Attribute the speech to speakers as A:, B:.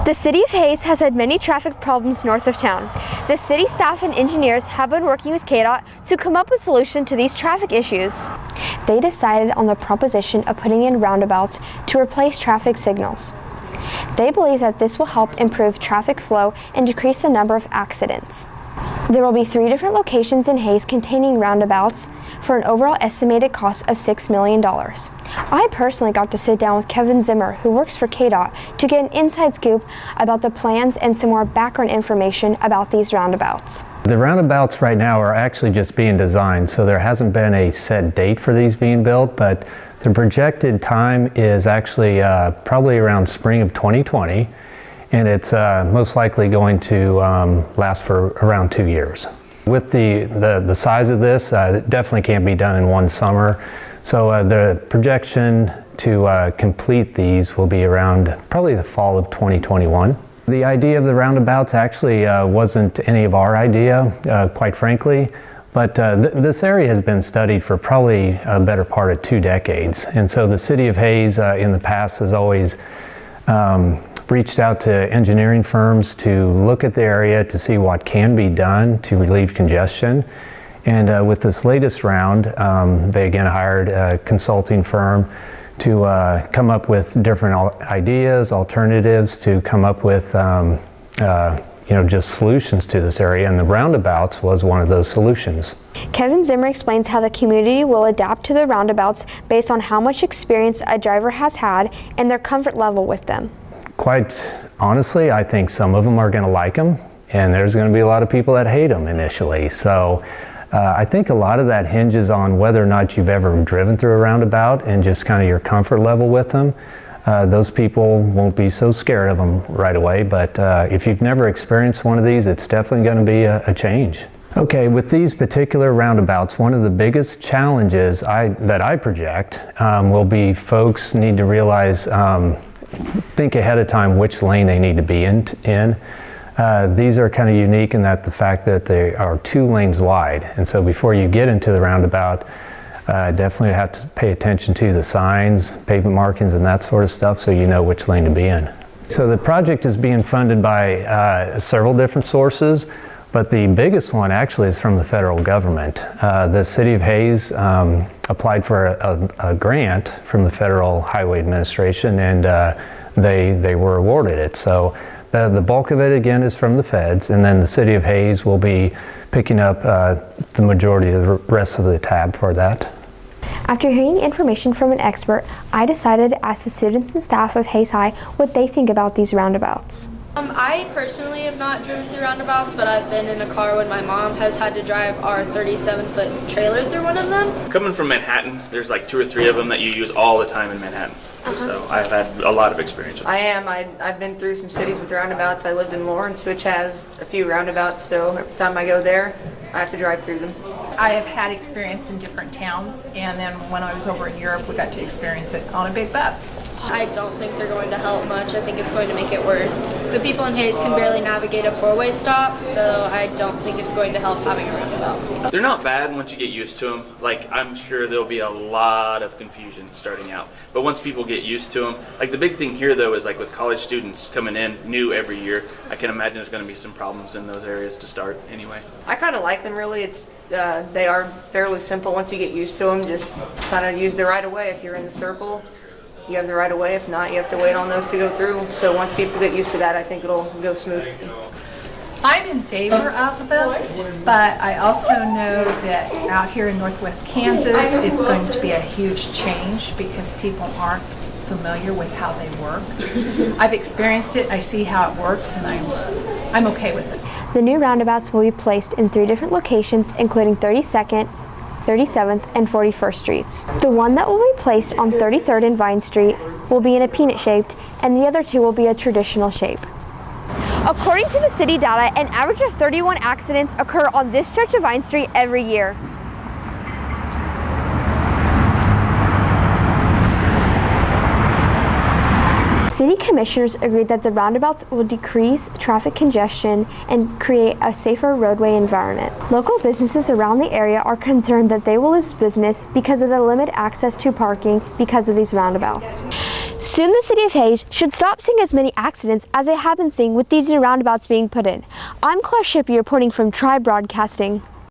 A: The City of Hayes has had many traffic problems north of town. The city staff and engineers have been working with KDOT to come up with solutions to these traffic issues. They decided on the proposition of putting in roundabouts to replace traffic signals. They believe that this will help improve traffic flow and decrease the number of accidents. There will be 3 different locations in Hayes containing roundabouts for an overall estimated cost of $6 million. I personally got to sit down with Kevin Zimmer, who works for KDOT, to get an inside scoop about the plans and some more background information about these roundabouts.
B: The roundabouts right now are actually just being designed, so there hasn't been a set date for these being built, but the projected time is actually probably around spring of 2020. And it's most likely going to last for around 2 years. With the size of this, it definitely can't be done in one summer. So the projection to complete these will be around probably the fall of 2021. The idea of the roundabouts actually wasn't any of our idea, quite frankly, but this area has been studied for probably a better part of 2 decades. And so the City of Hayes in the past has always reached out to engineering firms to look at the area to see what can be done to relieve congestion. And with this latest round, they again hired a consulting firm to come up with different ideas, alternatives, to come up with just solutions to this area, and the roundabouts was one of those solutions.
A: Kevin Zimmer explains how the community will adapt to the roundabouts based on how much experience a driver has had and their comfort level with them.
B: Quite honestly, I think some of them are going to like them, and there's going to be a lot of people that hate them initially. So I think a lot of that hinges on whether or not you've ever driven through a roundabout and just kind of your comfort level with them. Those people won't be so scared of them right away, but if you've never experienced one of these, it's definitely going to be a change. Okay, with these particular roundabouts, one of the biggest challenges that I project will be folks need to realize think ahead of time which lane they need to be in. These are kind of unique in that the fact that they are 2 lanes wide, and so before you get into the roundabout, definitely have to pay attention to the signs, pavement markings, and that sort of stuff, so you know which lane to be in. So the project is being funded by several different sources, but the biggest one actually is from the federal government. The City of Hayes applied for a grant from the Federal Highway Administration, and they were awarded it. So the bulk of it again is from the feds, and then the City of Hayes will be picking up the majority of the rest of the tab for that.
A: After hearing information from an expert, I decided to ask the students and staff of Hayes High what they think about these roundabouts.
C: I personally have not driven through roundabouts, but I've been in a car when my mom has had to drive our 37-foot trailer through one of them.
D: Coming from Manhattan, there's like 2 or 3 of them that you use all the time in Manhattan. So I've had a lot of experience with them.
E: I've been through some cities with roundabouts. I lived in Lawrence, which has a few roundabouts, so every time I go there, I have to drive through them.
F: I have had experience in different towns, and then when I was over in Europe, we got to experience it on a big bus.
C: I don't think they're going to help much. I think it's going to make it worse. The people in Hayes can barely navigate a 4-way stop, so I don't think it's going to help having a roundabout.
D: They're not bad once you get used to them. Like, I'm sure there'll be a lot of confusion starting out. But once people get used to them, like the big thing here though is like with college students coming in new every year, I can imagine there's going to be some problems in those areas to start anyway.
E: I kind of like them really. They are fairly simple once you get used to them. Just kind of use the right of way. If you're in the circle, you have the right of way. If not, you have to wait on those to go through. So once people get used to that, I think it'll go smoothly.
F: I'm in favor of them, but I also know that out here in Northwest Kansas, it's going to be a huge change because people aren't familiar with how they work. I've experienced it, I see how it works, and I'm okay with it.
A: The new roundabouts will be placed in 3 different locations, including 32nd, 37th, and 41st Streets. The one that will be placed on 33rd and Vine Street will be in a peanut shaped, and the other 2 will be a traditional shape. According to the city data, an average of 31 accidents occur on this stretch of Vine Street every year. City commissioners agreed that the roundabouts will decrease traffic congestion and create a safer roadway environment. Local businesses around the area are concerned that they will lose business because of the limited access to parking because of these roundabouts. Soon the city of Hayes should stop seeing as many accidents as they have been seeing with these new roundabouts being put in. I'm Shippy reporting from Tribe Broadcasting.